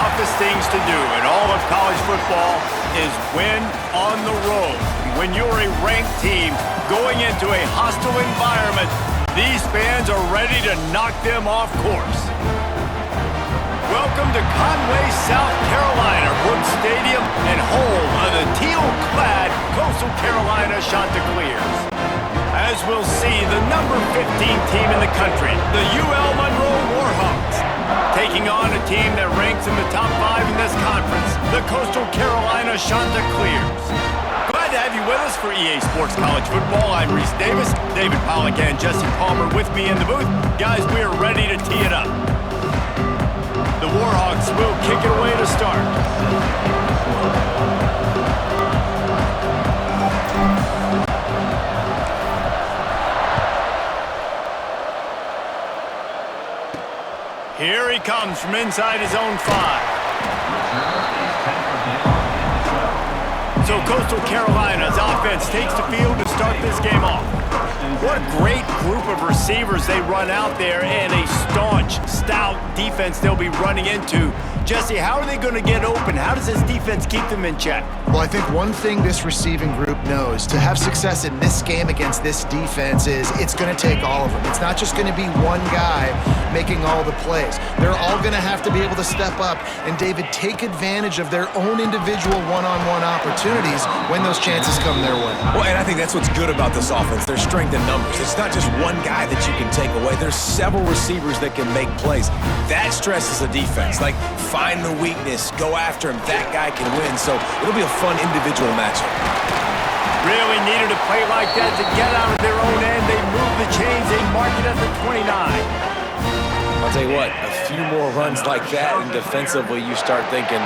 toughest things to do in all of college football is win on the road. When you're a ranked team going into a hostile environment, these fans are ready to knock them off course. Welcome to Conway, South Carolina, Brooks Stadium, and home of the teal-clad Coastal Carolina Chanticleers. As we'll see, the number 15 team in the country, the UL Monroe Warhawks, taking on a team that ranks in the top 5 in this conference, the Coastal Carolina Chanticleers. Glad to have you with us for EA Sports College Football. I'm Reese Davis, David Pollack and Jesse Palmer with me in the booth. Guys, we are ready to tee it up. The Warhawks will kick it away to start. Here he comes from inside his own 5. So Coastal Carolina's offense takes the field to start this game off. What a great group of receivers they run out there, and a staunch, stout defense they'll be running into. Jesse, how are they going to get open? How does this defense keep them in check? Well, I think one thing this receiving group knows, to have success in this game against this defense, is it's going to take all of them. It's not just going to be one guy making all the plays. They're all going to have to be able to step up and, David, take advantage of their own individual one-on-one opportunities when those chances come their way. Well, and I think that's what's good about this offense, their strength in numbers. It's not just one guy that you can take away. There's several receivers that can make plays. That stresses the defense. Like, find the weakness, go after him. That guy can win. So it'll be a fun individual matchup. Really needed a play like that to get out of their own end. They move the chains. They mark it at the 29. I'll tell you what, a few more runs like that, and defensively you start thinking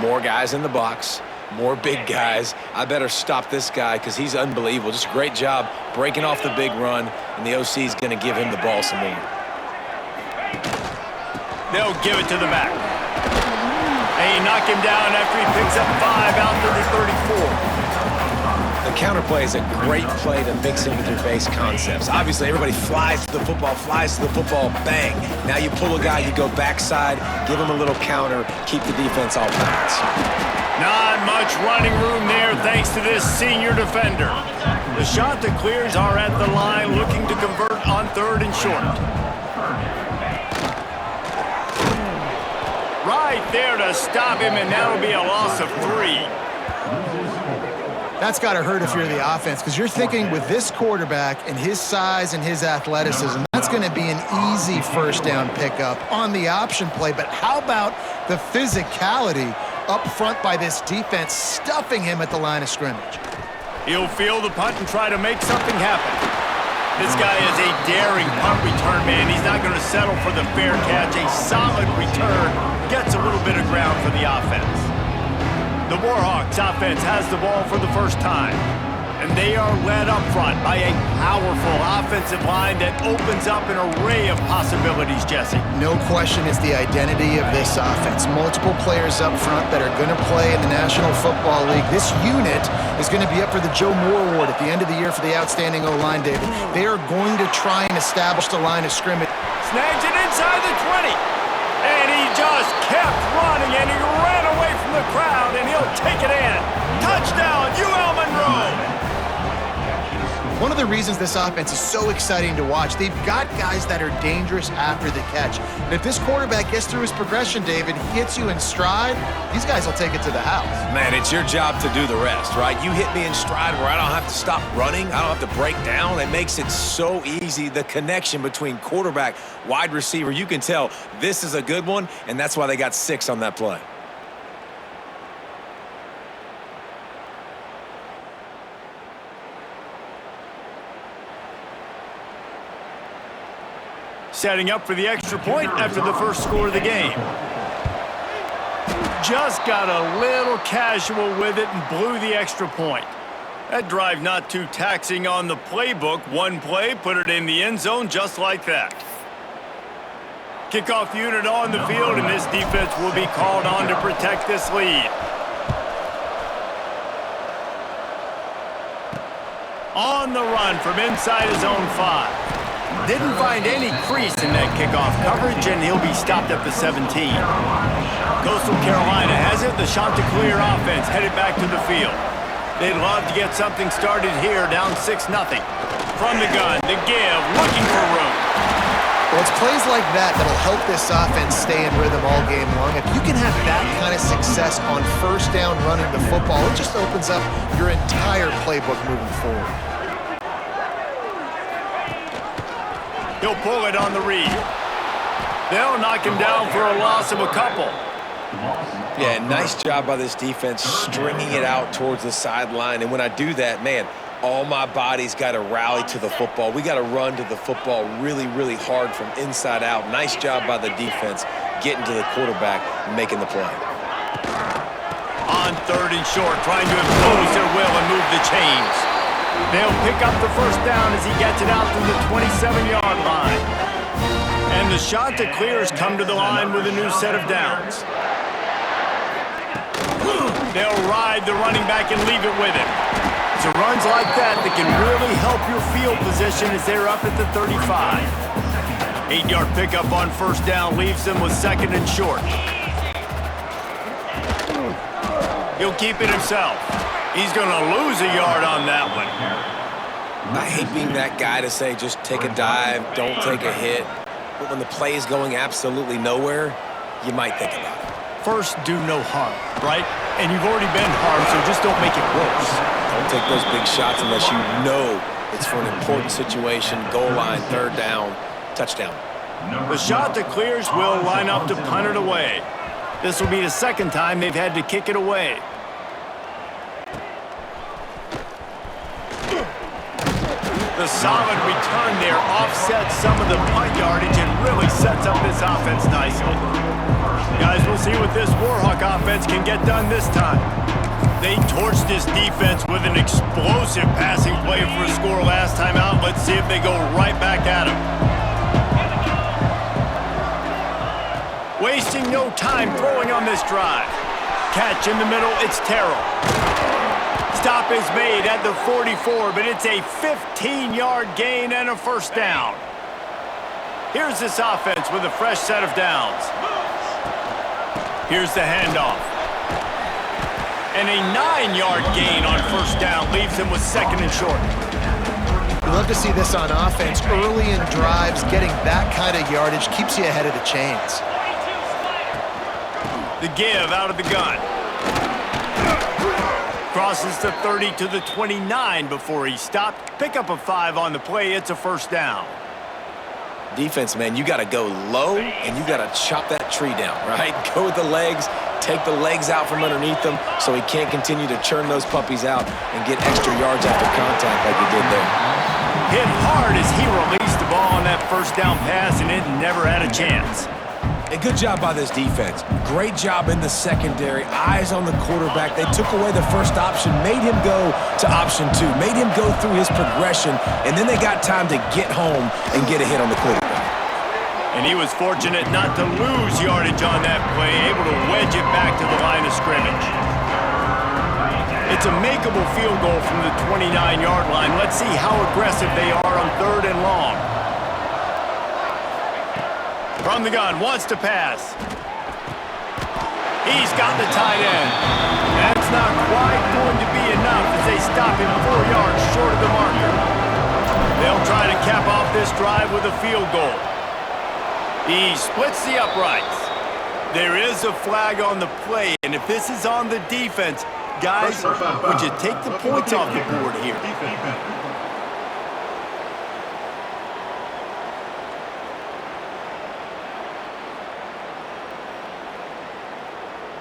more guys in the box, more big guys. I better stop this guy because he's unbelievable. Just a great job breaking off the big run, and the OC is going to give him the ball some more. They'll give it to the back. They knock him down after he picks up 5 out to the 34. The counterplay is a great play to mix in with your base concepts. Obviously, everybody flies to the football, bang. Now you pull a guy, you go backside, give him a little counter, keep the defense off balance. Not much running room there thanks to this senior defender. The Chanticleers are at the line looking to convert on 3rd and short. Right there to stop him, and that'll be a loss of 3. That's got to hurt if you're the offense, because you're thinking with this quarterback and his size and his athleticism, that's going to be an easy first down pickup on the option play. But how about the physicality up front by this defense, stuffing him at the line of scrimmage? He'll field the punt and try to make something happen. This guy is a daring punt return man. He's not going to settle for the fair catch. A solid return gets a little bit of ground for the offense. The Warhawks offense has the ball for the first time, and they are led up front by a powerful offensive line that opens up an array of possibilities, Jesse. No question it's the identity of this offense. Multiple players up front that are going to play in the National Football League. This unit is going to be up for the Joe Moore Award at the end of the year for the outstanding O-line, David. They are going to try and establish the line of scrimmage. Snags it inside the 20. And he just kept running, and he ran away from the crowd, and he'll take it in. Touchdown, UL Monroe! One of the reasons this offense is so exciting to watch, they've got guys that are dangerous after the catch. And if this quarterback gets through his progression, David, hits you in stride, these guys will take it to the house. Man, it's your job to do the rest, right? You hit me in stride where I don't have to stop running. I don't have to break down. It makes it so easy. The connection between quarterback, wide receiver, you can tell this is a good one, and that's why they got 6 on that play. Setting up for the extra point after the first score of the game. Just got a little casual with it and blew the extra point. That drive not too taxing on the playbook. One play, put it in the end zone just like that. Kickoff unit on the field, and this defense will be called on to protect this lead. On the run from inside his own 5. Didn't find any crease in that kickoff coverage, and he'll be stopped at the 17. Coastal Carolina has it. The Chanticleer offense headed back to the field. They'd love to get something started here, down 6-0. From the gun, the give, looking for room. Well, it's plays like that that'll help this offense stay in rhythm all game long. If you can have that kind of success on first down running the football, it just opens up your entire playbook moving forward. He'll pull it on the read. They'll knock him down for a loss of a couple. Yeah, nice job by this defense stringing it out towards the sideline. And when I do that, man, all my body's got to rally to the football. We got to run to the football really, really hard from inside out. Nice job by the defense getting to the quarterback and making the play. On 3rd and short, trying to impose their will and move the chains. They'll pick up the first down as he gets it out to the 27-yard line. And the Chanticleers come to the line with a new set of downs. They'll ride the running back and leave it with him. It's runs like that can really help your field position as they're up at the 35. 8-yard pickup on first down leaves them with 2nd and short. He'll keep it himself. He's going to lose a yard on that one. I hate being that guy to say just take a dive, don't take a hit. But when the play is going absolutely nowhere, you might think about it. First, do no harm, right? And you've already been harmed, so just don't make it worse. Don't take those big shots unless you know it's for an important situation, goal line, 3rd down, touchdown. The Chanticleers will line up to punt it away. This will be the 2nd time they've had to kick it away. The solid return there offsets some of the punt yardage and really sets up this offense nicely. Guys, we'll see what this Warhawk offense can get done this time. They torched this defense with an explosive passing play for a score last time out. Let's see if they go right back at him. Wasting no time throwing on this drive. Catch in the middle, it's Terrell. Stop is made at the 44, but it's a 15-yard gain and a first down. Here's this offense with a fresh set of downs. Here's the handoff. And a 9-yard gain on first down leaves him with 2nd and short. We love to see this on offense. Early in drives, getting that kind of yardage keeps you ahead of the chains. The give out of the gun. Crosses the 30 to the 29 before he stopped. Pick up a 5 on the play. It's a first down. Defense, man, you got to go low and you got to chop that tree down, right? Go with the legs, take the legs out from underneath them so he can't continue to churn those puppies out and get extra yards after contact like he did there. Hit hard as he released the ball on that first down pass, and it never had a chance. A good job by this defense. Great job in the secondary. Eyes on the quarterback. They took away the first option, made him go to option 2, made him go through his progression, and then they got time to get home and get a hit on the quarterback. And he was fortunate not to lose yardage on that play, able to wedge it back to the line of scrimmage. It's a makeable field goal from the 29-yard line. Let's see how aggressive they are on 3rd and long. From the gun, wants to pass. He's got the tight end. That's not quite going to be enough as they stop him 4 yards short of the marker. They'll try to cap off this drive with a field goal. He splits the uprights. There is a flag on the play, and if this is on the defense, guys, would you take the points off the board here?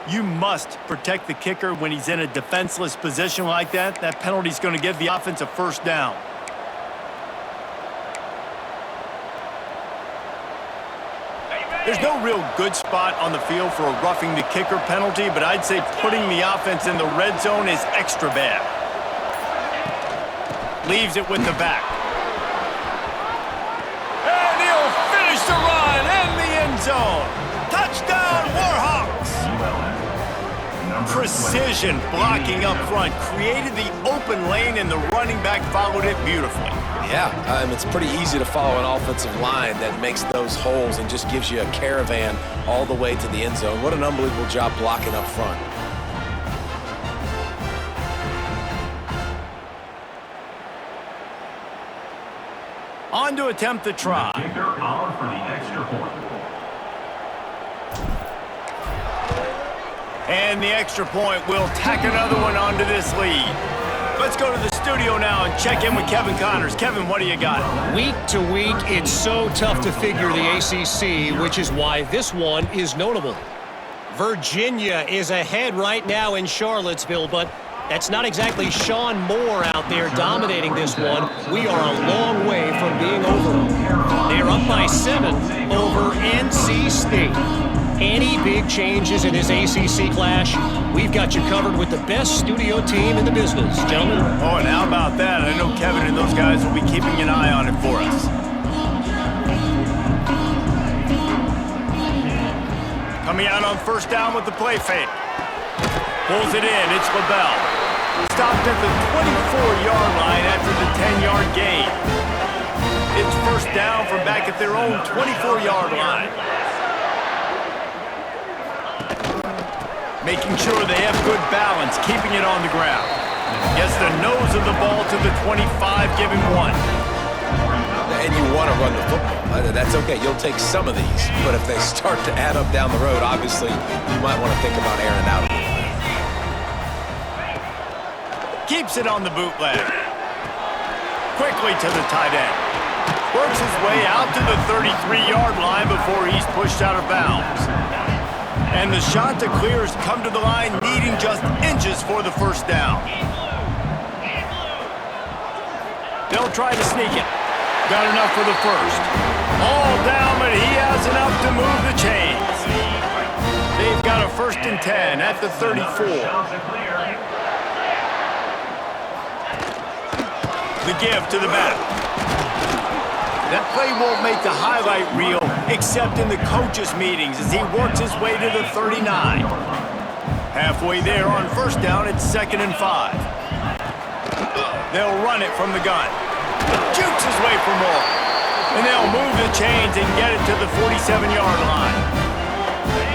You must protect the kicker when he's in a defenseless position like that. That penalty's going to give the offense a first down. There's no real good spot on the field for a roughing the kicker penalty, but I'd say putting the offense in the red zone is extra bad. Leaves it with the back. And he'll finish the run in the end zone. Touchdown, Warhawks! Precision blocking up front created the open lane, and the running back followed it beautifully. Yeah, it's pretty easy to follow an offensive line that makes those holes and just gives you a caravan all the way to the end zone. What an unbelievable job blocking up front. On to attempt the try. Kicker out for the extra point. And the extra point will tack another one onto this lead. Let's go to the studio now and check in with Kevin Connors. Kevin, what do you got? Week to week, it's so tough to figure the ACC, which is why this one is notable. Virginia is ahead right now in Charlottesville, but that's not exactly Sean Moore out there dominating this one. We are a long way from being over. They're up by 7 over NC State. Any big changes in this ACC clash, we've got you covered with the best studio team in the business, gentlemen. Oh, and how about that? I know Kevin and those guys will be keeping an eye on it for us. Coming out on first down with the play fake. Pulls it in. It's LaBelle. Stopped at the 24-yard line after the 10-yard gain. It's first down from back at their own 24-yard line. Making sure they have good balance, keeping it on the ground. Gets the nose of the ball to the 25, giving 1. And you want to run the football. That's okay. You'll take some of these. But if they start to add up down the road, obviously, you might want to think about airing out a little bit. Keeps it on the bootleg. Quickly to the tight end. Works his way out to the 33-yard line before he's pushed out of bounds. And the shot to clear has come to the line, needing just inches for the first down. They'll try to sneak it. Got enough for the first. All down, but he has enough to move the chains. They've got a 1st and 10 at the 34. The give to the back. That play won't make the highlight reel except in the coaches' meetings as he works his way to the 39. Halfway there on first down, it's 2nd and 5. They'll run it from the gun. Jukes his way for more. And they'll move the chains and get it to the 47-yard line.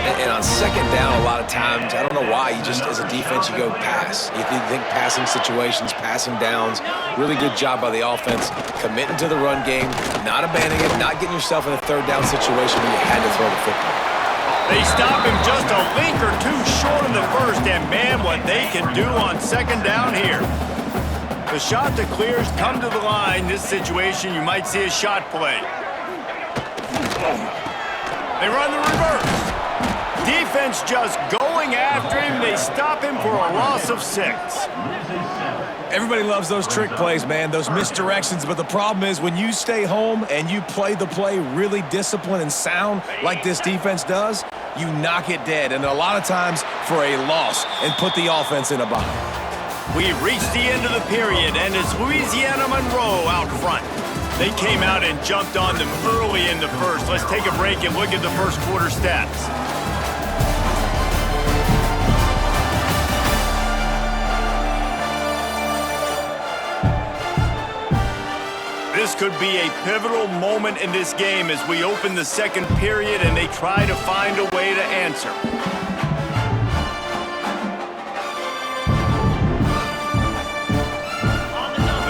And on second down, a lot of times, I don't know why, you just, as a defense, you go pass. You think passing situations, passing downs. Really good job by the offense, committing to the run game, not abandoning it, not getting yourself in a 3rd down situation where you had to throw the football. They stop him just a link or two short of the first, and man, what they can do on 2nd down here. The shot to clears come to the line. This situation, you might see a shot play. They run the reverse. Defense just going after him. They stop him for a loss of 6. Everybody loves those trick plays, man, those misdirections, but the problem is when you stay home and you play the play really disciplined and sound like this defense does, you knock it dead, and a lot of times for a loss, and put the offense in a bind. We've reached the end of the period, and it's Louisiana Monroe out front. They came out and jumped on them early in the first. Let's take a break and look at the first quarter stats. This could be a pivotal moment in this game as we open the second period and they try to find a way to answer.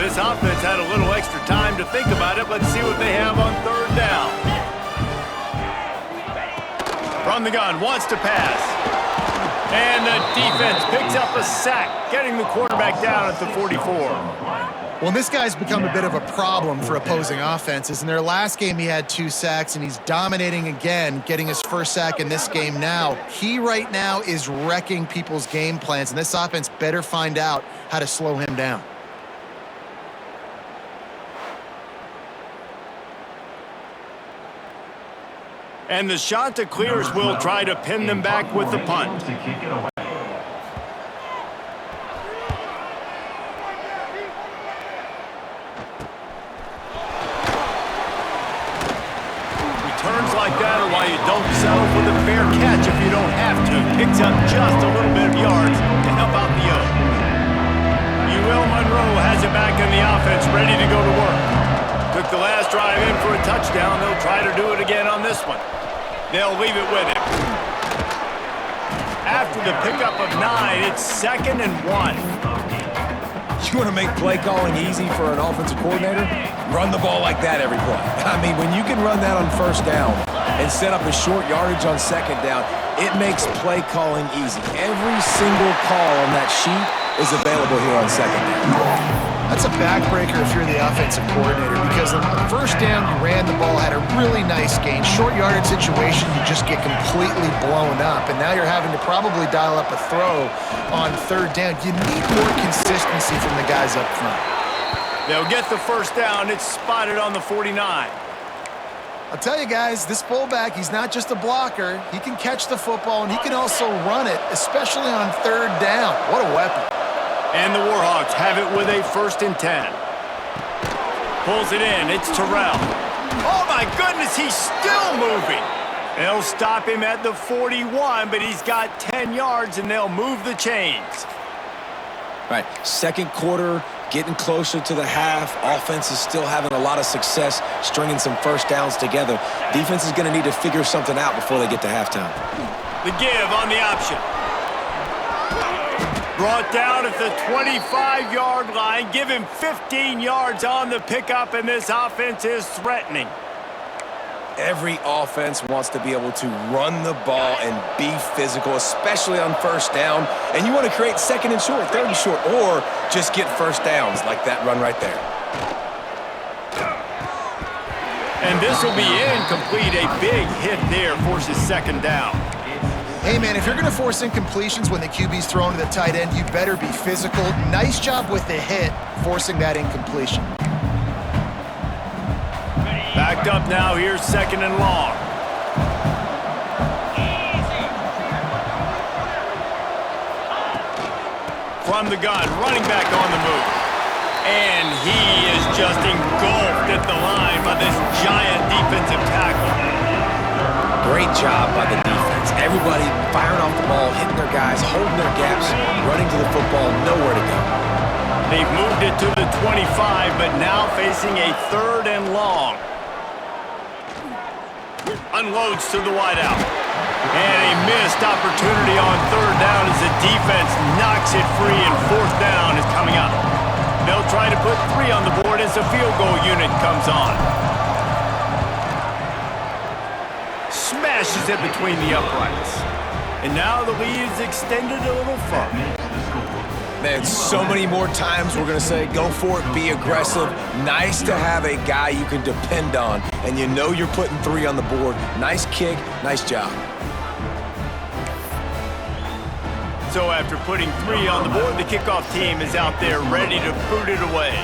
This offense had a little extra time to think about it. Let's see what they have on 3rd down. From the gun, wants to pass. And the defense picks up a sack, getting the quarterback down at the 44. Well, this guy's become a bit of a problem for opposing offenses. In their last game, he had 2 sacks, and he's dominating again, getting his first sack in this game now. He right now is wrecking people's game plans, and this offense better find out how to slow him down. And the shot to clears will try to pin them back with the punt. Returns like that are why you don't settle for the fair catch if you don't have to. Picks up just a little bit of yards to help out the O. Monroe has it back in the offense, ready to go to work. try to do it again on this one. They'll leave it with him. After the pickup of 9, it's 2nd and 1. You want to make play calling easy for an offensive coordinator? Run the ball like that every play. I mean, when you can run that on first down and set up a short yardage on second down, it makes play calling easy. Every single call on that sheet is available here on second down. That's a backbreaker if you're the offensive coordinator, because on the first down, you ran the ball, had a really nice gain. Short yardage situation, you just get completely blown up, and now you're having to probably dial up a throw on third down. You need more consistency from the guys up front. They'll get the first down. It's spotted on the 49. I'll tell you guys, this fullback, he's not just a blocker. He can catch the football, and he can also run it, especially on third down. What a weapon. And the Warhawks have it with a 1st and 10. Pulls it in. It's Terrell. Oh, my goodness, he's still moving. They'll stop him at the 41, but he's got 10 yards, and they'll move the chains. Right, second quarter, getting closer to the half. Offense is still having a lot of success stringing some first downs together. Defense is going to need to figure something out before they get to halftime. The give on the option. Brought down at the 25-yard line. Give him 15 yards on the pickup, and this offense is threatening. Every offense wants to be able to run the ball and be physical, especially on first down. And you want to create 2nd and short, 3rd and short, or just get first downs like that run right there. And this will be incomplete. A big hit there forces 2nd down. Hey, man, if you're going to force incompletions when the QB's throwing to the tight end, you better be physical. Nice job with the hit, forcing that incompletion. Backed up now. Here's 2nd and long. From the gun, running back on the move. And he is just engulfed at the line by this giant defensive tackle. Great job by the defense. Everybody firing off the ball, hitting their guys, holding their gaps, running to the football, nowhere to go. They've moved it to the 25, but now facing a 3rd and long. Unloads to the wideout. And a missed opportunity on 3rd down as the defense knocks it free, and 4th down is coming up. They'll try to put 3 on the board as the field goal unit comes on. Smashes it between the uprights. And now the lead is extended a little further. Man, so many more times we're going to say, go for it, be aggressive. Nice to have a guy you can depend on, and you know you're putting 3 on the board. Nice kick, nice job. So after putting 3 on the board, the kickoff team is out there ready to boot it away.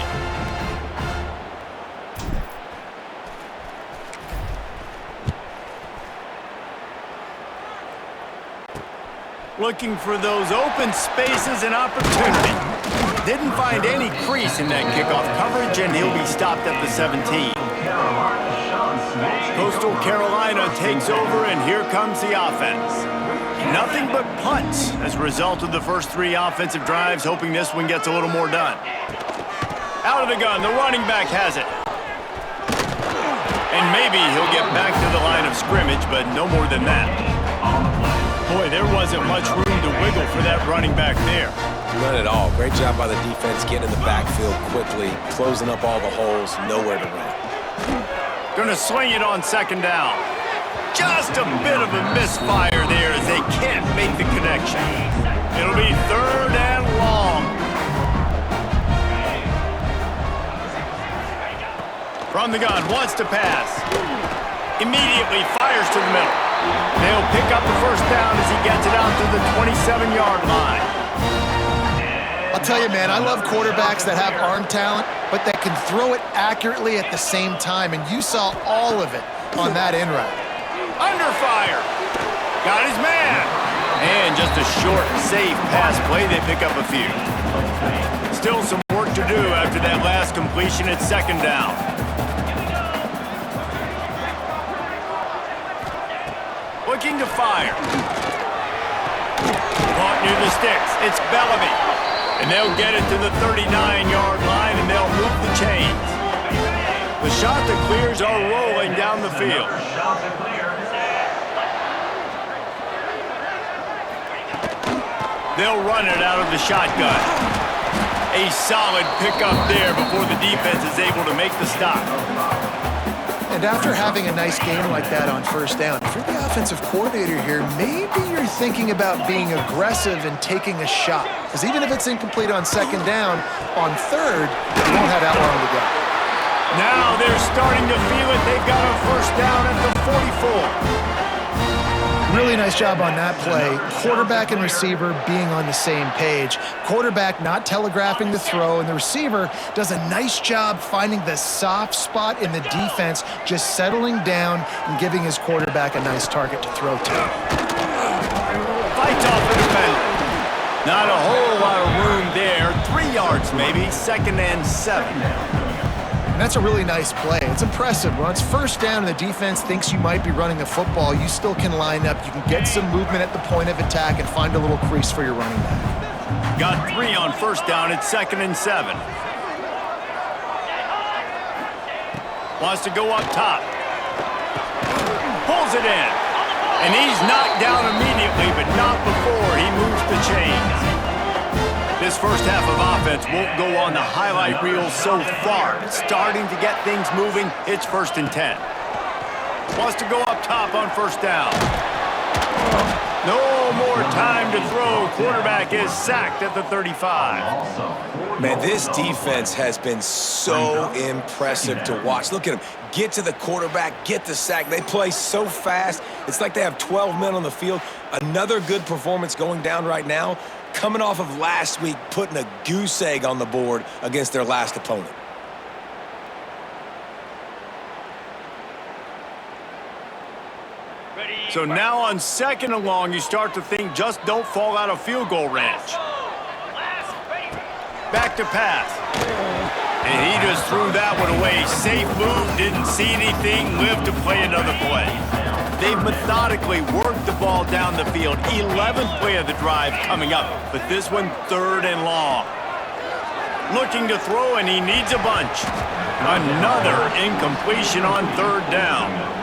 Looking for those open spaces and opportunity. Didn't find any crease in that kickoff coverage, and he'll be stopped at the 17. Coastal Carolina takes over, and here comes the offense. Nothing but punts as a result of the first 3 offensive drives, hoping this one gets a little more done. Out of the gun, the running back has it. And maybe he'll get back to the line of scrimmage, but no more than that. Boy, there wasn't much room to wiggle for that running back there. None at all. Great job by the defense getting in the backfield quickly, closing up all the holes, nowhere to run. Gonna swing it on 2nd down. Just a bit of a misfire there as they can't make the connection. It'll be 3rd and long. From the gun, wants to pass. Immediately fires to the middle. They'll pick up the first down as he gets it out to the 27-yard line. I'll tell you, man, I love quarterbacks that have arm talent, but that can throw it accurately at the same time, and you saw all of it on that in route. Under fire. Got his man. And just a short, safe pass play. They pick up a few. Still some work to do after that last completion at 2nd down. Looking to fire. Caught near the sticks. It's Bellamy. And they'll get it to the 39-yard line, and they'll move the chains. The shot that clears are rolling down the field. Shot to clear. They'll run it out of the shotgun. A solid pickup there before the defense is able to make the stop. And after having a nice game like that on first down, if you're the offensive coordinator here, maybe you're thinking about being aggressive and taking a shot. Because even if it's incomplete on second down, on third, you won't have that long to go. Now they're starting to feel it. They've got a first down at the 44. Really nice job on that play. Quarterback and receiver being on the same page. Quarterback not telegraphing the throw, and the receiver does a nice job finding the soft spot in the defense, just settling down and giving his quarterback a nice target to throw to. Fights off the defender. Not a whole lot of room there. 3 yards maybe, 2nd and 7. And that's a really nice play. It's impressive. When it's first down and the defense thinks you might be running the football, you still can line up. You can get some movement at the point of attack and find a little crease for your running back. Got 3 on first down. It's 2nd and 7. Wants to go up top. Pulls it in. And he's knocked down immediately, but not before he moves the chains. This first half of offense won't go on the highlight reel so far. It's starting to get things moving. It's 1st and 10. Wants to go up top on first down. No more time to throw. Quarterback is sacked at the 35. Man, this defense has been so impressive to watch. Look at them. Get to the quarterback, get the sack. They play so fast. It's like they have 12 men on the field. Another good performance going down right now, coming off of last week, putting a goose egg on the board against their last opponent. So now on 2nd and long, you start to think just don't fall out of field goal range. Back to pass. And he just threw that one away. Safe move, didn't see anything, lived to play another play. They've methodically worked the ball down the field. 11th play of the drive coming up, but this one 3rd and long. Looking to throw, and he needs a bunch. Another incompletion on 3rd down.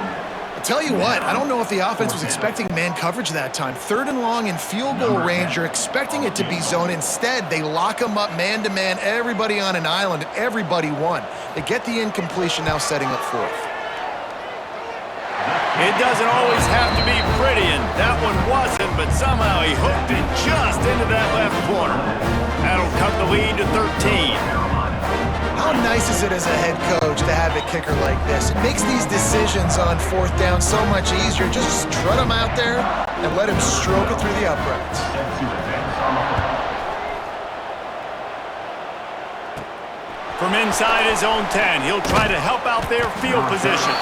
I'll tell you what, I don't know if the offense was expecting man coverage that time. 3rd and long in field goal range, you're expecting it to be zone. Instead, they lock them up man-to-man, everybody on an island, and everybody won. They get the incompletion, now setting up 4th. It doesn't always have to be pretty, and that one wasn't, but somehow he hooked it just into that left corner. That'll cut the lead to 13. How nice is it as a head coach to have a kicker like this? It makes these decisions on 4th down so much easier. Just strut him out there and let him stroke it through the uprights. From inside his own 10, he'll try to help out their field position.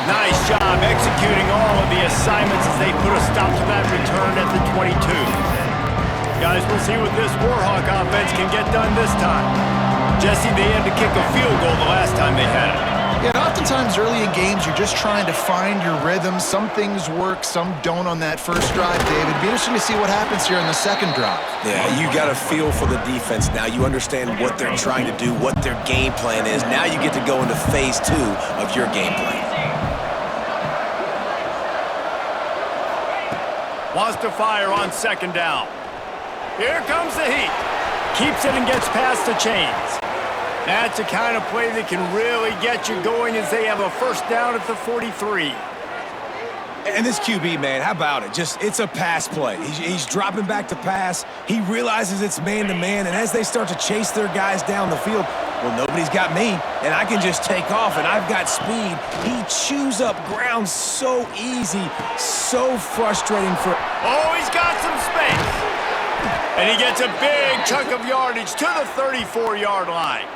Nice job executing all of the assignments as they put a stop to that return at the 22. Guys, we'll see what this Warhawk offense can get done this time. Jesse, they had to kick a field goal the last time they had it. Yeah, and oftentimes early in games, you're just trying to find your rhythm. Some things work, some don't on that first drive, David. It'd be interesting to see what happens here in the second drive. Yeah, you got a feel for the defense now. You understand what they're trying to do, what their game plan is. Now you get to go into phase 2 of your game plan. Wants to fire on 2nd down. Here comes the heat. Keeps it and gets past the chains. That's the kind of play that can really get you going as they have a first down at the 43. And this QB, man, how about it? It's a pass play. He's dropping back to pass. He realizes it's man-to-man, and as they start to chase their guys down the field, well, nobody's got me, and I can just take off, and I've got speed. He chews up ground so easy, so frustrating for... Oh, he's got some space. And he gets a big chunk of yardage to the 34-yard line.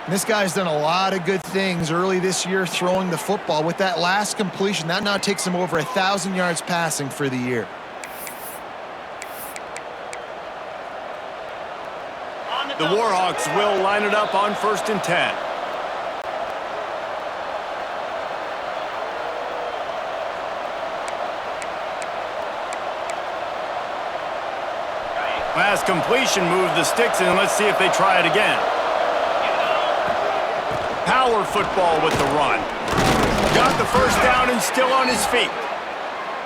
This guy's done a lot of good things early this year throwing the football. With that last completion, that now takes him over 1,000 yards passing for the year. The Warhawks will line it up on 1st and 10. Last completion moved the sticks in. Let's see if they try it again. power football with the run. Got the first down and still on his feet.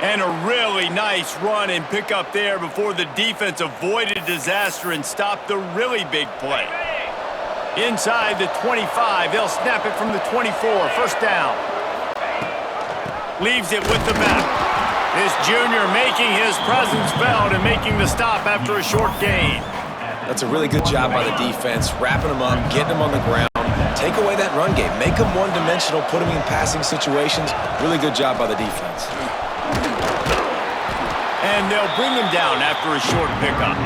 And a really nice run and pick up there before the defense avoided disaster and stopped the really big play. Inside the 25, they'll snap it from the 24, first down. Leaves it with the back. This junior making his presence felt and making the stop after a short gain. That's a really good job by the defense, wrapping them up, getting them on the ground. Take away that run game. Make them one-dimensional, put them in passing situations. Really good job by the defense. And they'll bring him down after a short pickup.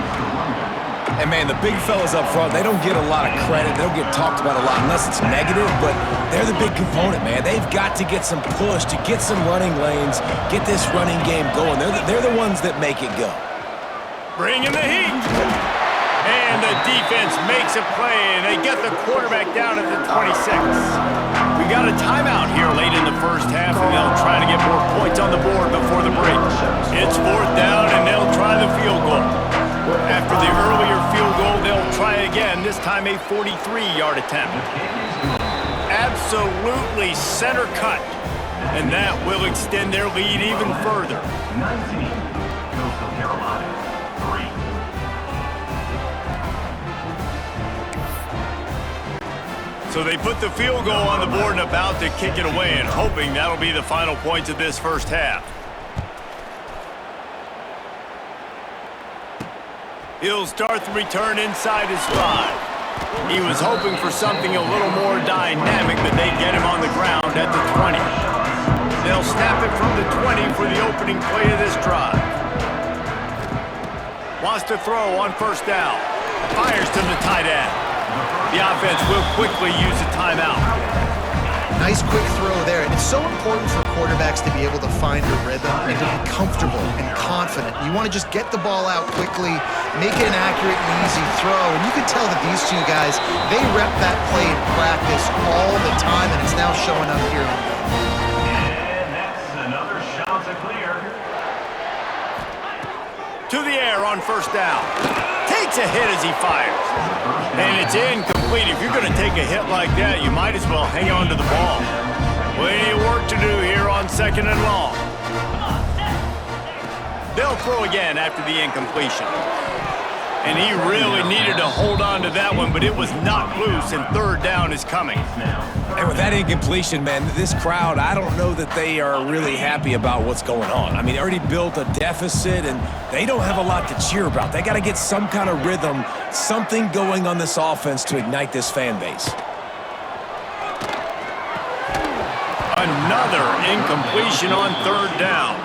And, man, the big fellas up front, they don't get a lot of credit. They don't get talked about a lot unless it's negative, but they're the big component, man. They've got to get some push, to get some running lanes, get this running game going. They're the ones that make it go. Bringing the heat. And the defense makes a play, and they get the quarterback down at the 26. We got a timeout here late in the first half, and they'll try to get more points on the board before the break. It's fourth down, and they'll try the field goal. After the earlier field goal, they'll try again, this time a 43-yard attempt. Absolutely center cut, and that will extend their lead even further. 19, Coastal Carolina, 3. So they put the field goal on the board and about to kick it away, and hoping that'll be the final points of this first half. He'll start the return inside his 5. He was hoping for something a little more dynamic, but they get him on the ground at the 20. They'll snap it from the 20 for the opening play of this drive. Wants to throw on first down. Fires to the tight end. The offense will quickly use a timeout. Nice quick throw there. And it's so important for quarterbacks to be able to find a rhythm and to be comfortable and confident. You want to just get the ball out quickly, make it an accurate and easy throw. And you can tell that these two guys, they rep that play in practice all the time, and it's now showing up here. And that's another shot to clear. To the air on first down. Takes a hit as he fires. And it's incomplete. If you're going to take a hit like that, you might as well hang on to the ball. Plenty of work to do here on second and long. They'll throw again after the incompletion. And he really needed to hold on to that one, but it was knocked loose, and third down is coming. And with that incompletion, man, this crowd, I don't know that they are really happy about what's going on. I mean, they already built a deficit, and they don't have a lot to cheer about. They got to get some kind of rhythm, something going on this offense to ignite this fan base. Another incompletion on third down.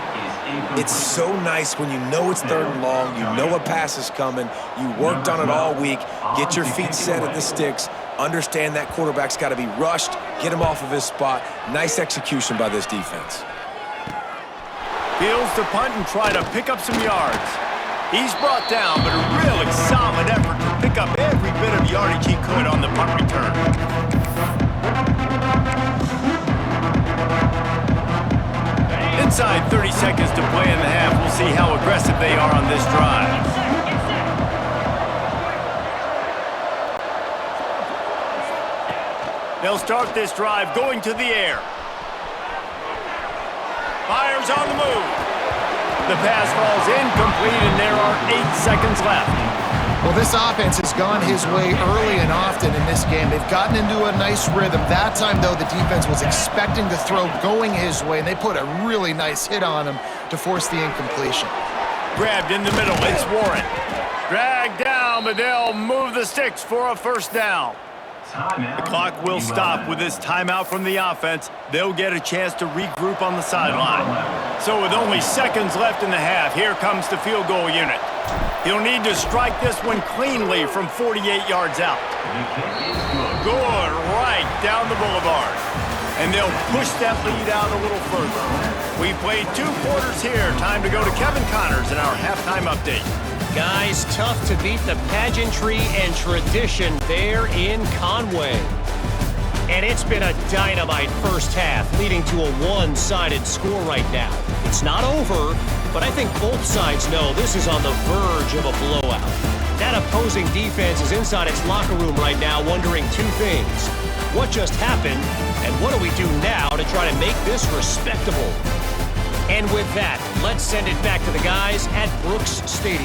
It's so nice when you know it's third and long, you know a pass is coming, you worked on it all week, get your feet set at the sticks, understand that quarterback's got to be rushed, get him off of his spot. Nice execution by this defense. Fields to punt and try to pick up some yards. He's brought down, but a really solid effort to pick up every bit of yardage he could on the punt return. Inside 30 seconds to play in the half. We'll see how aggressive they are on this drive. They'll start this drive going to the air. Fires on the move. The pass falls incomplete, and there are 8 seconds left. Well, this offense has gone his way early and often in this game. They've gotten into a nice rhythm. That time, though, the defense was expecting the throw going his way, and they put a really nice hit on him to force the incompletion. Grabbed in the middle. It's Warren. Dragged down, but they'll move the sticks for a first down. The clock will stop with this timeout from the offense. They'll get a chance to regroup on the sideline. So with only seconds left in the half, here comes the field goal unit. He'll need to strike this one cleanly from 48 yards out. Good, right down the boulevard. And they'll push that lead out a little further. We played 2 quarters here. Time to go to Kevin Connors in our halftime update. Guys, tough to beat the pageantry and tradition there in Conway. And it's been a dynamite first half, leading to a one-sided score right now. It's not over, but I think both sides know this is on the verge of a blowout. That opposing defense is inside its locker room right now wondering 2 things. what just happened, and what do we do now to try to make this respectable? And with that, let's send it back to the guys at Brooks Stadium.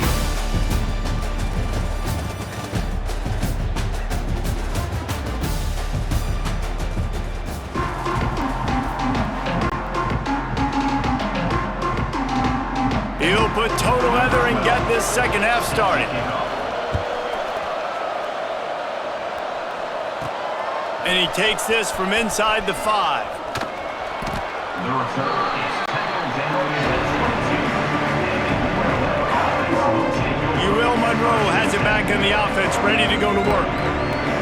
He'll put total leather and get this second half started. And he takes this from inside the 5. The return is tackled down at 22. Monroe has it back in the offense, ready to go to work.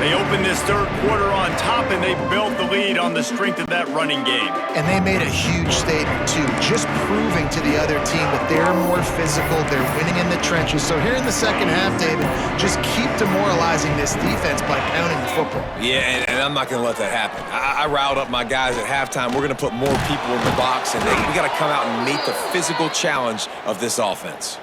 They open this third quarter on top, and they built the lead on the strength of that running game. And they made a huge statement, too, just proving to the other team that they're more physical, they're winning in the trenches. So here in the second half, David, just keep demoralizing this defense by pounding the football. Yeah, and I'm not going to let that happen. I riled up my guys at halftime. We're going to put more people in the box, and we got to come out and meet the physical challenge of this offense.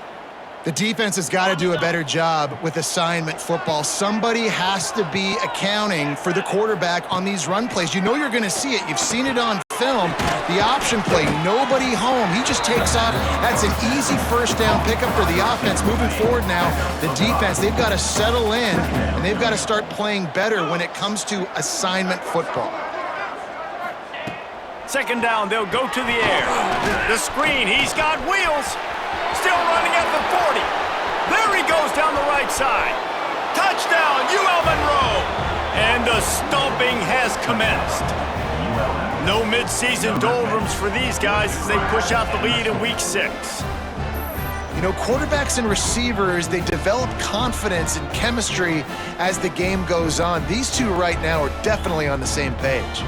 The defense has got to do a better job with assignment football. Somebody has to be accounting for the quarterback on these run plays. You know you're going to see it. You've seen it on film. The option play, nobody home. He just takes off. That's an easy first down pickup for the offense. Moving forward now, the defense, they've got to settle in, and they've got to start playing better when it comes to assignment football. Second down, they'll go to the air. The screen, he's got wheels. Still running at the 40. There he goes down the right side. Touchdown, Monroe. And the stomping has commenced. No midseason doldrums for these guys as they push out the lead in week 6. You know, quarterbacks and receivers, they develop confidence and chemistry as the game goes on. These two right now are definitely on the same page.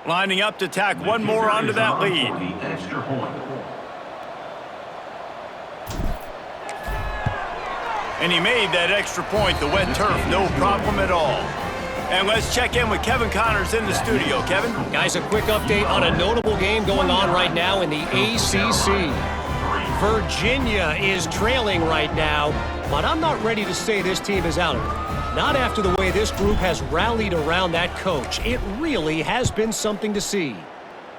Lining up to tack one more onto that lead. The extra point. And he made that extra point, the wet turf, no problem at all. And let's check in with Kevin Connors in the studio. Kevin? Guys, a quick update on a notable game going on right now in the ACC. Virginia is trailing right now, but I'm not ready to say this team is out of it. Not after the way this group has rallied around that coach. It really has been something to see.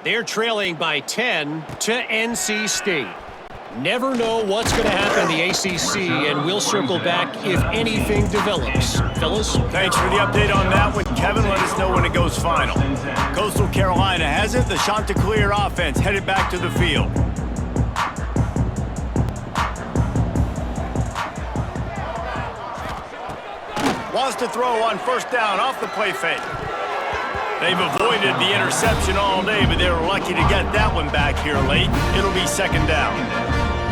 They're trailing by 10 to NC State. Never know what's going to happen in the ACC, and we'll circle back if anything develops. Fellas? Thanks for the update on that one, Kevin. Let us know when it goes final. Coastal Carolina has it. The Chanticleer offense headed back to the field. Wants to throw on first down off the play fake. They've avoided the interception all day, but they were lucky to get that one back here late. It'll be second down.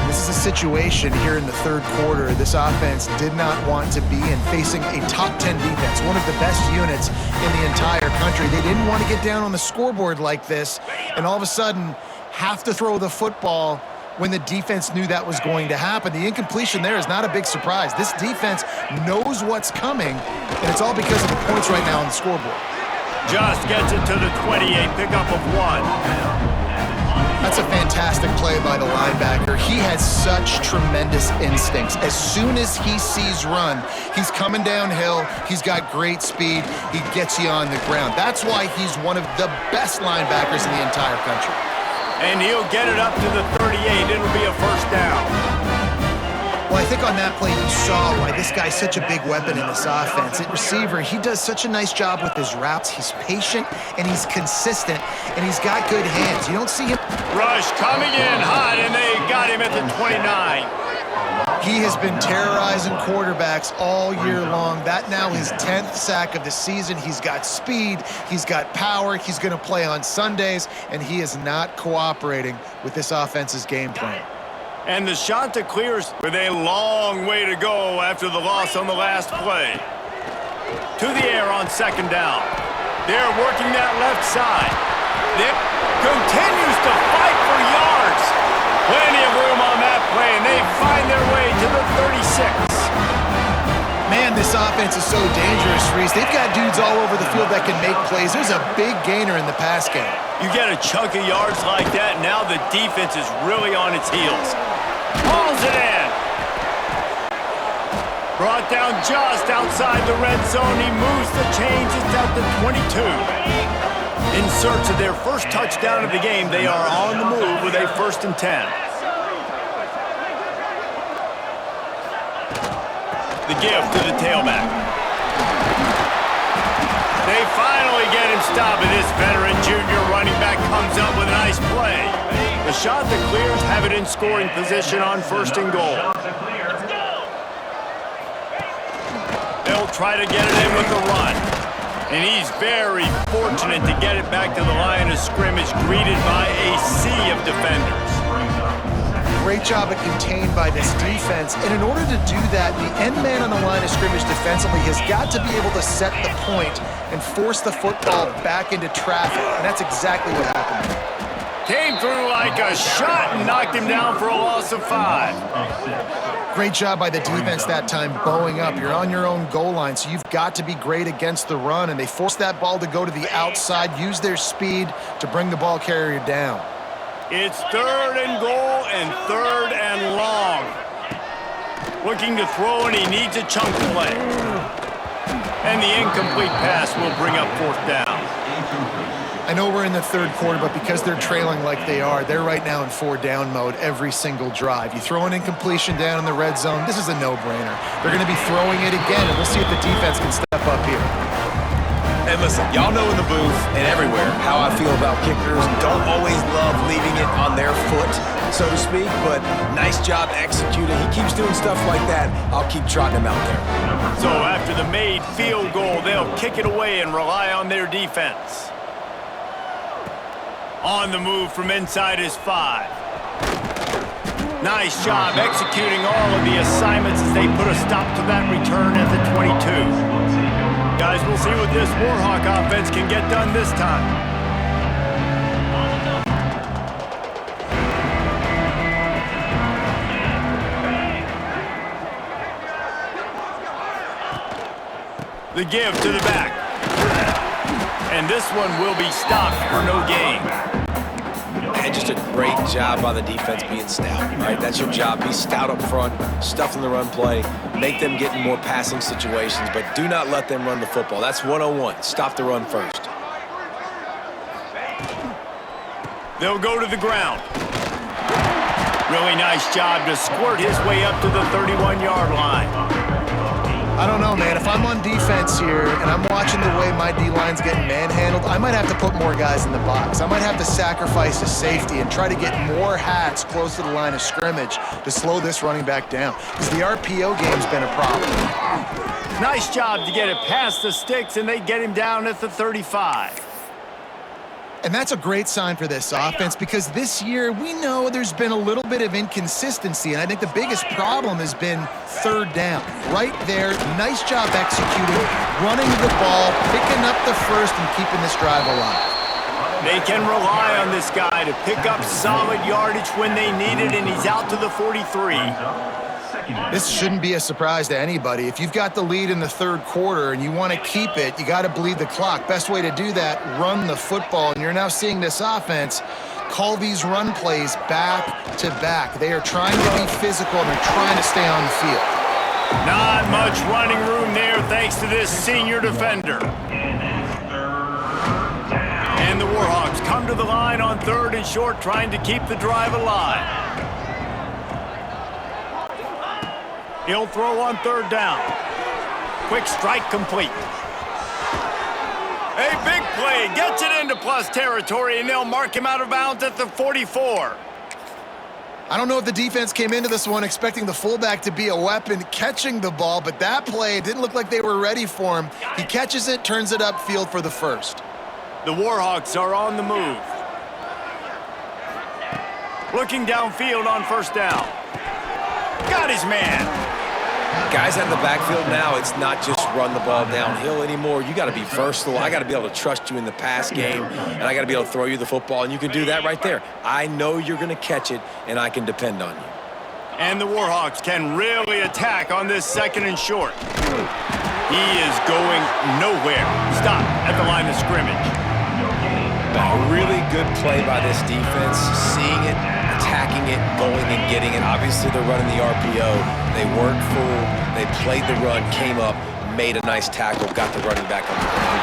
This is a situation here in the third quarter this offense did not want to be in, facing a top 10 defense, one of the best units in the entire country. They didn't want to get down on the scoreboard like this, and all of a sudden have to throw the football when the defense knew that was going to happen. The incompletion there is not a big surprise. This defense knows what's coming, and it's all because of the points right now on the scoreboard. Just gets it to the 28, pickup of 1. That's a fantastic play by the linebacker. He has such tremendous instincts. As soon as he sees run, he's coming downhill. He's got great speed. He gets you on the ground. That's why he's one of the best linebackers in the entire country. And he'll get it up to the 38. It'll be a first down. Well, I think on that play you saw why this guy's such a big weapon in this offense. At receiver, he does such a nice job with his routes. He's patient, and he's consistent, and he's got good hands. You don't see him. Rush coming in hot, and they got him at the 29. He has been terrorizing quarterbacks all year long. That now his 10th sack of the season. He's got speed. He's got power. He's going to play on Sundays, and he is not cooperating with this offense's game plan. And the Chanticleers with a long way to go after the loss on the last play. To the air on second down. They're working that left side. They continues to fight for yards. Plenty of room on that play, and they find their way to the 36. Man, Man, this offense is so dangerous, Reese. They've got dudes all over the field that can make plays. There's a big gainer in the pass game. You get a chunk of yards like that, now the defense is really on its heels. Hauls it in. Brought down just outside the red zone. He moves the chains. It's at the 22. In search of their first touchdown of the game, they are on the move with a 1st and 10. The give to the tailback. They finally get him stopped, and this veteran junior running back comes up with a nice play. The shot that clears have it in scoring position on 1st and goal. They'll try to get it in with the run. And he's very fortunate to get it back to the line of scrimmage, greeted by a sea of defenders. Great job of contained by this defense. And in order to do that, the end man on the line of scrimmage defensively has got to be able to set the point and force the football back into traffic. And that's exactly what happened. Came through like a shot and knocked him down for a loss of 5. Great job by the defense that time, bowing up. You're on your own goal line, so you've got to be great against the run. And they forced that ball to go to the outside, use their speed to bring the ball carrier down. It's 3rd and goal and 3rd and long. Looking to throw, and he needs a chunk play. And the incomplete pass will bring up 4th down. I know we're in the 3rd quarter, but because they're trailing like they are, they're right now in 4-down mode every single drive. You throw an incompletion down in the red zone, this is a no-brainer. They're going to be throwing it again, and we'll see if the defense can step up here. And listen, y'all know in the booth and everywhere how I feel about kickers. Don't always love leaving it on their foot, so to speak, but nice job executing. He keeps doing stuff like that. I'll keep trotting him out there. So after the made field goal, they'll kick it away and rely on their defense. On the move from inside his 5. Nice job executing all of the assignments as they put a stop to that return at the 22. Guys, we'll see what this Warhawk offense can get done this time. The give to the back. And this one will be stopped for no gain. And just a great job by the defense being stout, right? That's your job. Be stout up front, stuff in the run play, make them get in more passing situations, but do not let them run the football. That's 101. Stop the run first. They'll go to the ground. Really nice job to squirt his way up to the 31-yard line. I don't know, man. If I'm on defense here and I'm watching the way my D-line's getting manhandled, I might have to put more guys in the box. I might have to sacrifice a safety and try to get more hats close to the line of scrimmage to slow this running back down, because the RPO game's been a problem. Nice job to get it past the sticks, and they get him down at the 35. And that's a great sign for this offense, because this year we know there's been a little bit of inconsistency, and I think the biggest problem has been 3rd down. Right there, nice job executing, running the ball, picking up the 1st, and keeping this drive alive. They can rely on this guy to pick up solid yardage when they need it, and he's out to the 43. This shouldn't be a surprise to anybody. If you've got the lead in the 3rd quarter and you want to keep it, you got to bleed the clock. Best way to do that, run the football. And you're now seeing this offense call these run plays back to back. They are trying to be physical, and they're trying to stay on the field. Not much running room there thanks to this senior defender. And the Warhawks come to the line on 3rd and short, trying to keep the drive alive. He'll throw on 3rd down. Quick strike complete. A big play. Gets it into plus territory, and they'll mark him out of bounds at the 44. I don't know if the defense came into this one expecting the fullback to be a weapon catching the ball, but that play didn't look like they were ready for him. He catches it, turns it upfield for the 1st. The Warhawks are on the move. Looking downfield on 1st down. Got his man. Guys out in the backfield now, it's not just run the ball downhill anymore. You got to be versatile. I got to be able to trust you in the pass game, and I got to be able to throw you the football, and you can do that right there. I know you're going to catch it, and I can depend on you. And the Warhawks can really attack on this 2nd and short. He is going nowhere. Stop at the line of scrimmage. A really good play by this defense, seeing it, attacking it, going and getting it. Obviously, they're running the RPO. They weren't fooled. They played the run, came up, made a nice tackle, got the running back on the ground.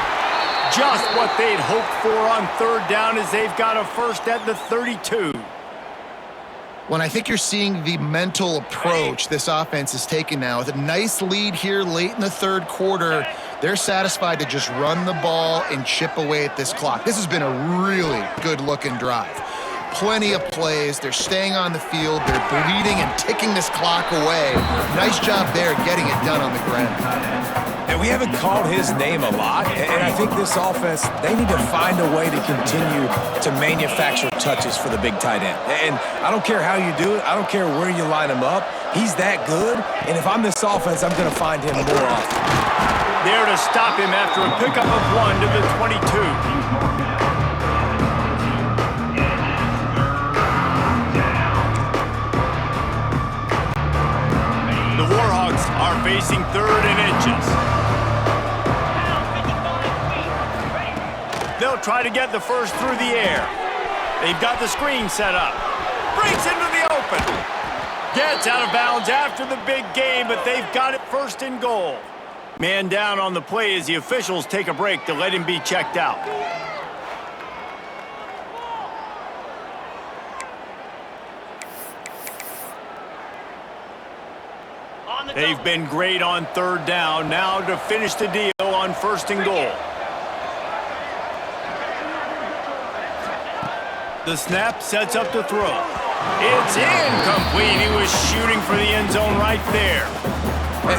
Just what they'd hoped for on 3rd down as they've got a first at the 32. When I think you're seeing the mental approach this offense is taking now, with a nice lead here late in the 3rd quarter, they're satisfied to just run the ball and chip away at this clock. This has been a really good-looking drive. Plenty of plays. They're staying on the field. They're bleeding and ticking this clock away. Nice job there getting it done on the ground. And we haven't called his name a lot, and I think this offense, they need to find a way to continue to manufacture touches for the big tight end. And I don't care how you do it. I don't care where you line him up. He's that good, and if I'm this offense, I'm going to find him more often. There to stop him after a pickup of 1 to the 22. The Warhawks are facing 3rd and inches. They'll try to get the first through the air. They've got the screen set up. Breaks into the open. Gets out of bounds after the big game, but they've got it 1st and goal. Man down on the play as the officials take a break to let him be checked out. They've been great on 3rd down. Now to finish the deal on 1st and goal. The snap sets up to throw. It's incomplete. He was shooting for the end zone right there.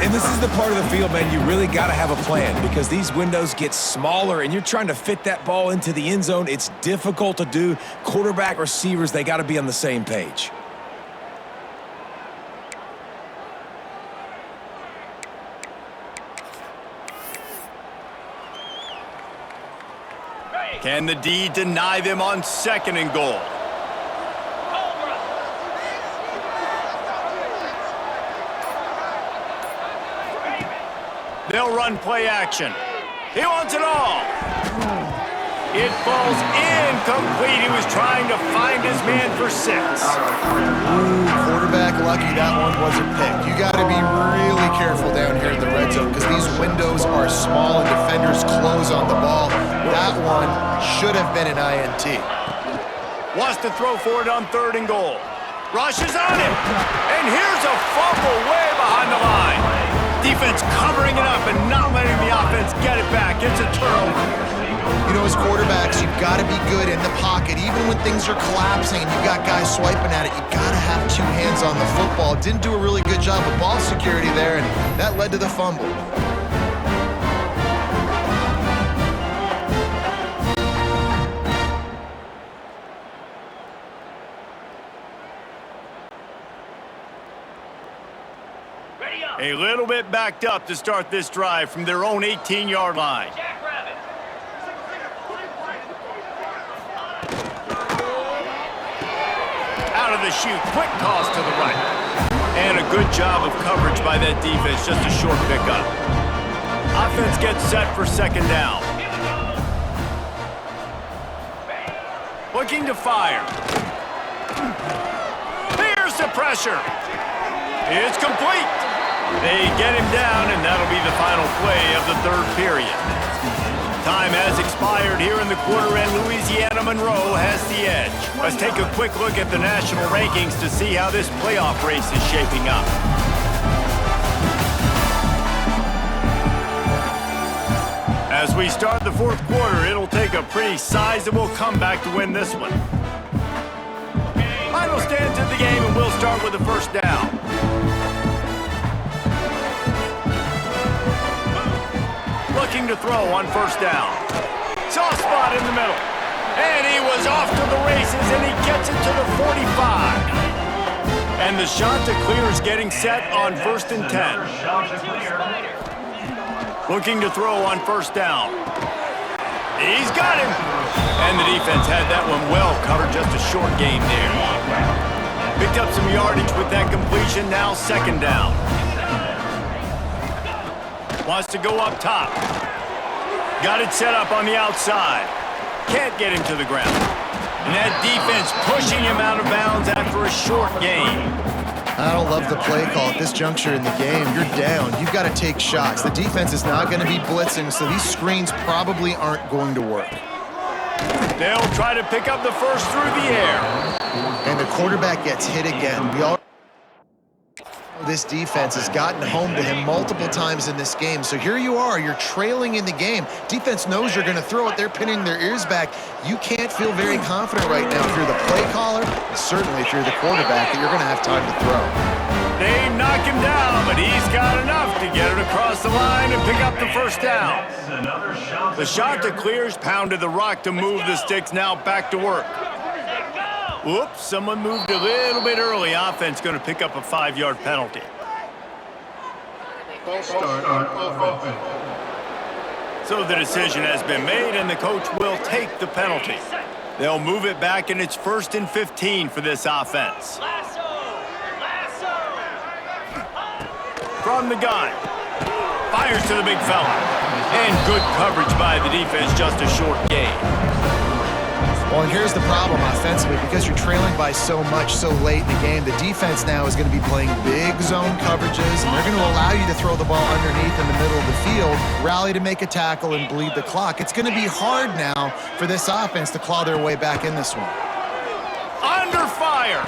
And this is the part of the field, man, you really got to have a plan because these windows get smaller and you're trying to fit that ball into the end zone. It's difficult to do. Quarterback, receivers, they got to be on the same page. Can the D deny them on 2nd and goal? They'll run play action. He wants it all. It falls incomplete. He was trying to find his man for 6. Ooh, quarterback lucky that one wasn't picked. You got to be really careful down here in the red zone because these windows are small and defenders close on the ball. That one should have been an INT. Wants to throw for it on 3rd and goal. Rushes on him. And here's a fumble way behind the line. Defense covering it up and not letting the offense get it back. It's a turnover. You know, as quarterbacks, you've got to be good in the pocket. Even when things are collapsing and you've got guys swiping at it, you've got to have 2 hands on the football. Didn't do a really good job of ball security there, and that led to the fumble. A little bit backed up to start this drive from their own 18-yard line. Out of the chute, quick toss to the right. And a good job of coverage by that defense, just a short pickup. Offense gets set for 2nd down. Looking to fire. Here's the pressure. It's complete. They get him down, and that'll be the final play of the 3rd period. Time has expired here in the quarter, and Louisiana Monroe has the edge. Let's take a quick look at the national rankings to see how this playoff race is shaping up. As we start the 4th quarter, it'll take a pretty sizable comeback to win this one. Final stands in the game, and we'll start with the 1st down. Looking to throw on 1st down. Soft spot in the middle. And he was off to the races, and he gets it to the 45. And the shot to clear is getting set on 1st and 10. Looking to throw on 1st down. He's got him. And the defense had that one well covered, just a short gain there. Picked up some yardage with that completion, now second down. Wants to go up top. Got it set up on the outside. Can't get him to the ground. And that defense pushing him out of bounds after a short gain. I don't love the play call at this juncture in the game. You're down. You've got to take shots. The defense is not going to be blitzing, so these screens probably aren't going to work. They'll try to pick up the first through the air. And the quarterback gets hit again. We all this defense has gotten home to him multiple times in this game. So here you are, you're trailing in the game. Defense knows you're going to throw it. They're pinning their ears back. You can't feel very confident right now if you're the play caller, and certainly if you're the quarterback, that you're going to have time to throw. They knock him down, but he's got enough to get it across the line and pick up the first down. The shot to clears, pounded the rock to move the sticks, now back to work. Whoops, someone moved a little bit early. Offense going to pick up a 5-yard penalty. So the decision has been made, and the coach will take the penalty. They'll move it back, and it's 1st and 15 for this offense. From the gun. Fires to the big fella. And good coverage by the defense, just a short gain. Well, and here's the problem offensively. Because you're trailing by so much so late in the game, the defense now is going to be playing big zone coverages, and they're going to allow you to throw the ball underneath in the middle of the field, rally to make a tackle, and bleed the clock. It's going to be hard now for this offense to claw their way back in this one. Under fire!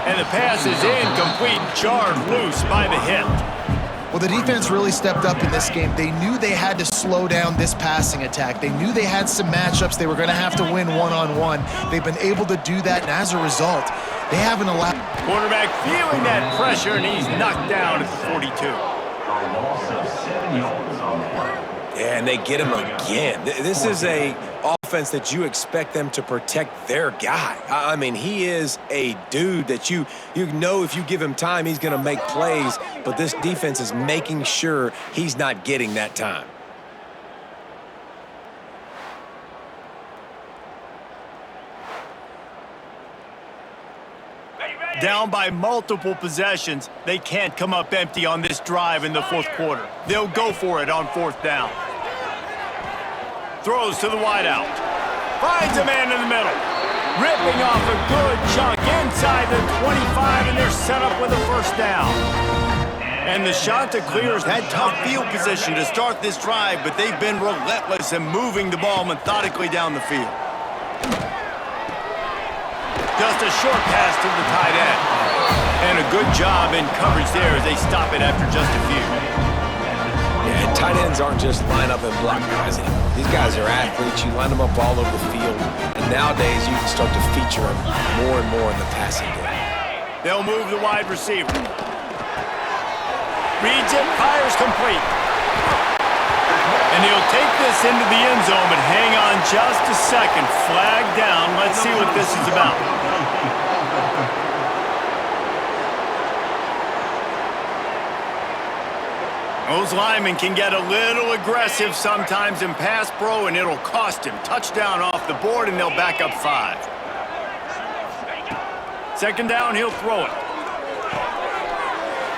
And the pass is incomplete, jarred loose by the hit. Well, the defense really stepped up in this game. They knew they had to slow down this passing attack. They knew they had some matchups they were going to have to win one-on-one. They've been able to do that, and as a result, they haven't allowed... Quarterback feeling that pressure, and he's knocked down at the 42. Yeah, and they get him again. This is a offense that you expect them to protect their guy. I mean, he is a dude that you know if you give him time, he's going to make plays, but this defense is making sure he's not getting that time. Down by multiple possessions, they can't come up empty on this drive in the fourth quarter. They'll go for it on 4th down. Throws to the wideout. Finds a man in the middle. Ripping off a good chunk inside the 25, and they're set up with a first down. And the shot to clears had tough field position to start this drive, but they've been relentless in moving the ball methodically down the field. Just a short pass to the tight end. And a good job in coverage there as they stop it after just a few. Yeah, and tight ends aren't just line up and block guys anymore. These guys are athletes. You line them up all over the field. And nowadays, you can start to feature them more and more in the passing game. They'll move the wide receiver. Reads it, fires complete. And he'll take this into the end zone, but hang on just a second. Flag down. Let's see what this is about. Those linemen can get a little aggressive sometimes in pass pro, and it'll cost him. Touchdown off the board, and they'll back up 5. 2nd down, he'll throw it.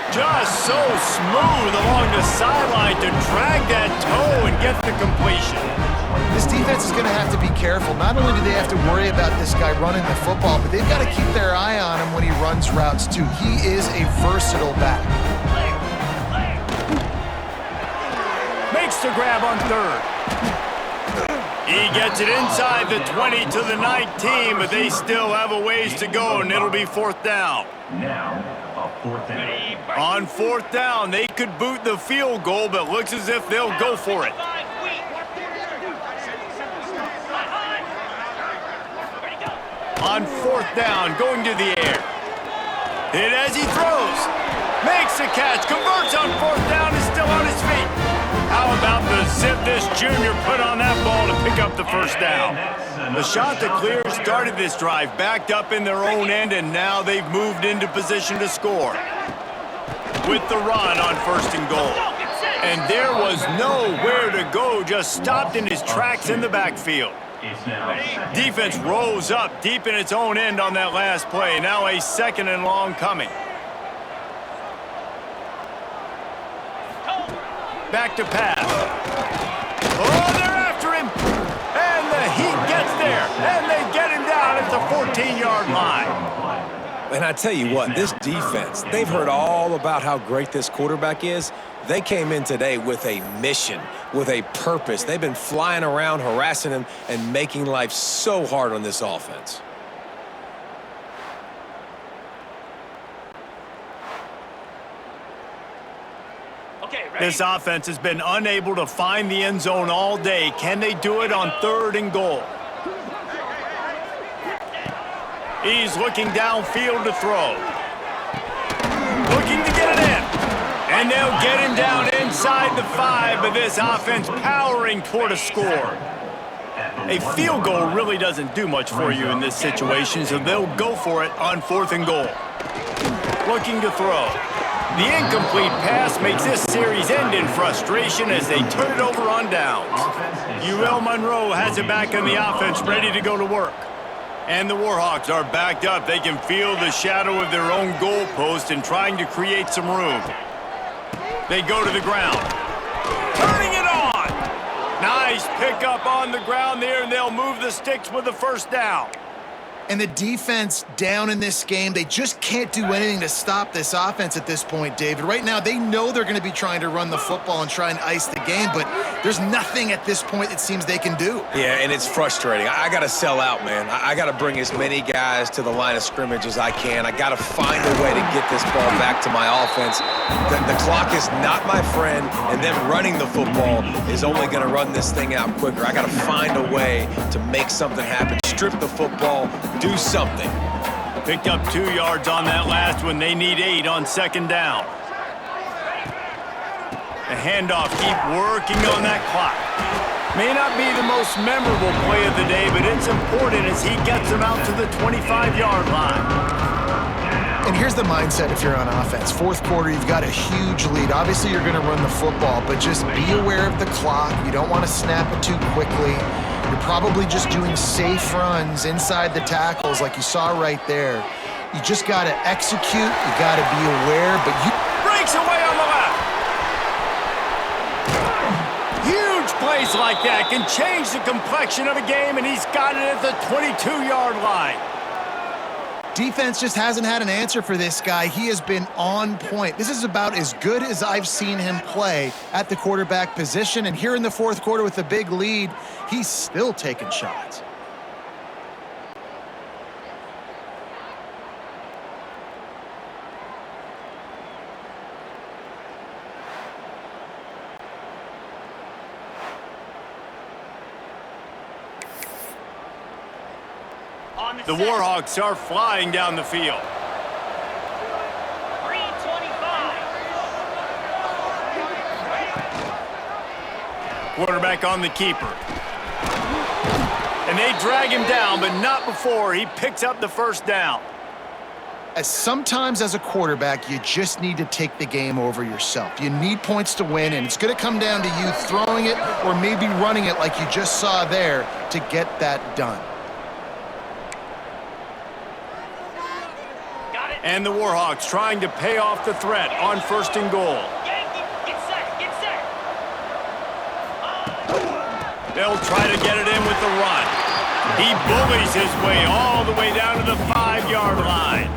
Just so smooth along the sideline to drag that toe and get the completion. This defense is going to have to be careful. Not only do they have to worry about this guy running the football, but they've got to keep their eye on him when he runs routes, too. He is a versatile back. Makes the grab on 3rd. He gets it inside the 20 to the 19, but they still have a ways to go, and it'll be 4th down. Now, a 4th down. On 4th down, they could boot the field goal, but looks as if they'll go for it. On 4th down, going to the air. Hit as he throws. Makes the catch, converts on 4th down, is still on his feet. How about the zip this junior put on that ball to pick up the first down? The shot to clear started this drive, backed up in their own end, and now they've moved into position to score. With the run on 1st and goal. And there was nowhere to go, just stopped in his tracks in the backfield. It's now second. Defense rose up deep in its own end on that last play. Now a 2nd and long coming. Back to pass. Oh, they're after him. And the Heat gets there. And they get him down at the 14-yard line. And I tell you what, this defense, they've heard all about how great this quarterback is. They came in today with a mission, with a purpose. They've been flying around, harassing him, and making life so hard on this offense. This offense has been unable to find the end zone all day. Can they do it on 3rd and goal? He's looking downfield to throw. Looking to get it in. And they'll get him down inside the 5, but this offense powering toward a score. A field goal really doesn't do much for you in this situation, so they'll go for it on 4th and goal. Looking to throw. The incomplete pass makes this series end in frustration as they turn it over on downs. Monroe has it back on the offense, ready to go to work. And the Warhawks are backed up. They can feel the shadow of their own goalpost and trying to create some room. They go to the ground. Turning it on! Nice pickup on the ground there, and they'll move the sticks with the 1st down. And the defense down in this game, they just can't do anything to stop this offense at this point, David. Right now, they know they're going to be trying to run the football and try and ice the game, but there's nothing at this point it seems they can do. Yeah, and it's frustrating. I got to sell out, man. I got to bring as many guys to the line of scrimmage as I can. I got to find a way to get this ball back to my offense. The clock is not my friend, and them running the football is only going to run this thing out quicker. I got to find a way to make something happen. Strip the football, do something. Picked up 2 yards on that last one. They need 8 on 2nd down. The handoff, keep working on that clock. May not be the most memorable play of the day, but it's important as he gets them out to the 25-yard line. And here's the mindset if you're on offense. 4th quarter, you've got a huge lead. Obviously, you're going to run the football, but just be aware of the clock. You don't want to snap it too quickly. You're probably just doing safe runs inside the tackles like you saw right there. You just got to execute. You got to be aware, but you... Breaks away on the left. Huge plays like that can change the complexion of a game, and he's got it at the 22-yard line. Defense just hasn't had an answer for this guy. He has been on point. This is about as good as I've seen him play at the quarterback position. And here in the 4th quarter with a big lead, he's still taking shots. The Warhawks are flying down the field. 325. Quarterback on the keeper. And they drag him down, but not before he picks up the 1st down. Sometimes as a quarterback, you just need to take the game over yourself. You need points to win, and it's going to come down to you throwing it or maybe running it like you just saw there to get that done. And the Warhawks trying to pay off the threat on 1st and goal. Get set. They'll try to get it in with the run. He bullies his way all the way down to the 5-yard line.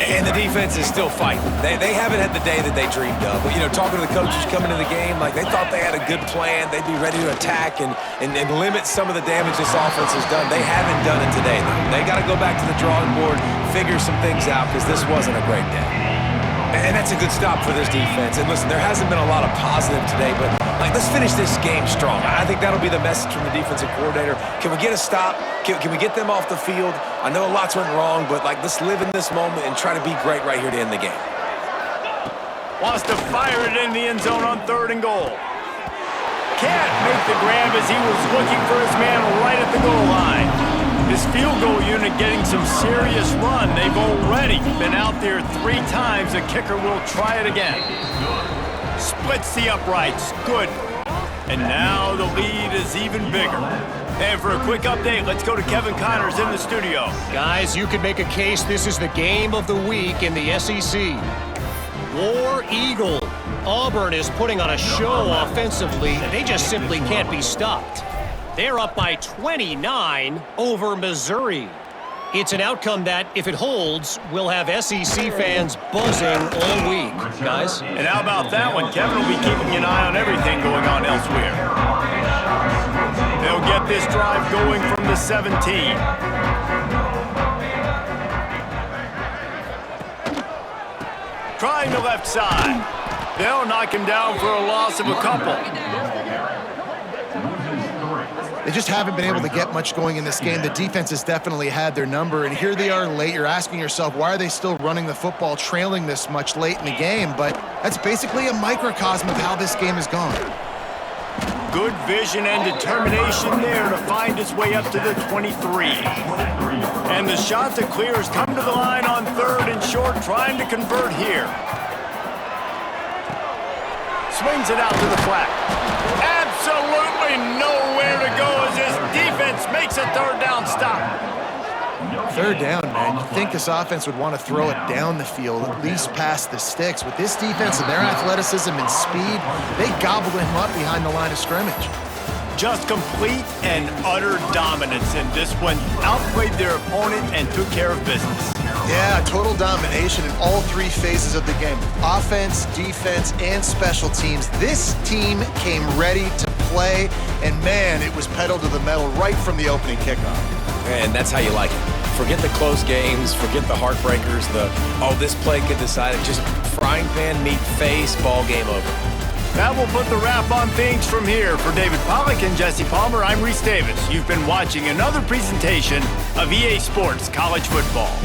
And the defense is still fighting. They haven't had the day that they dreamed of. But, you know, talking to the coaches coming into the game, like they thought they had a good plan. They'd be ready to attack and limit some of the damage this offense has done. They haven't done it today, though. They got to go back to the drawing board, figure some things out, because this wasn't a great day. And that's a good stop for this defense. And listen, there hasn't been a lot of positive today, but let's finish this game strong. I think that'll be the message from the defensive coordinator. Can we get a stop? Can we get them off the field? I know lots went wrong, but let's live in this moment and try to be great right here to end the game. Wants to fire it in the end zone on 3rd and goal. Can't make the grab as he was looking for his man right at the goal line. This field goal unit getting some serious run. They've already been out there 3 times. The kicker will try it again. Splits the uprights. Good. And now the lead is even bigger. And for a quick update, let's go to Kevin Connors in the studio. Guys, you could make a case this is the game of the week in the SEC. War Eagle. Auburn is putting on a show offensively. They just simply can't be stopped. They're up by 29 over Missouri. It's an outcome that, if it holds, will have SEC fans buzzing all week. Guys? And how about that one? Kevin will be keeping an eye on everything going on elsewhere. They'll get this drive going from the 17. Trying the left side. They'll knock him down for a loss of a couple. They just haven't been able to get much going in this game. The defense has definitely had their number, and here they are late. You're asking yourself, why are they still running the football, trailing this much late in the game? But that's basically a microcosm of how this game has gone. Good vision and determination there to find his way up to the 23. And the shot to clear has come to the line on 3rd and short, trying to convert here. Swings it out to the flat. Absolutely nowhere to go as his defense makes a 3rd down stop. 3rd down, man. You'd think this offense would want to throw it down the field, at least past the sticks. With this defense and their athleticism and speed, they gobbled him up behind the line of scrimmage. Just complete and utter dominance in this one. Outplayed their opponent and took care of business. Yeah, total domination in all 3 phases of the game. Offense, defense, and special teams. This team came ready to play, and man, it was pedal to the metal right from the opening kickoff. And that's how you like it. Forget the close games, forget the heartbreakers, this play could decide it. Just frying pan, meat face, ball game over. That will put the wrap on things from here. For David Pollack and Jesse Palmer, I'm Reese Davis. You've been watching another presentation of EA Sports College Football.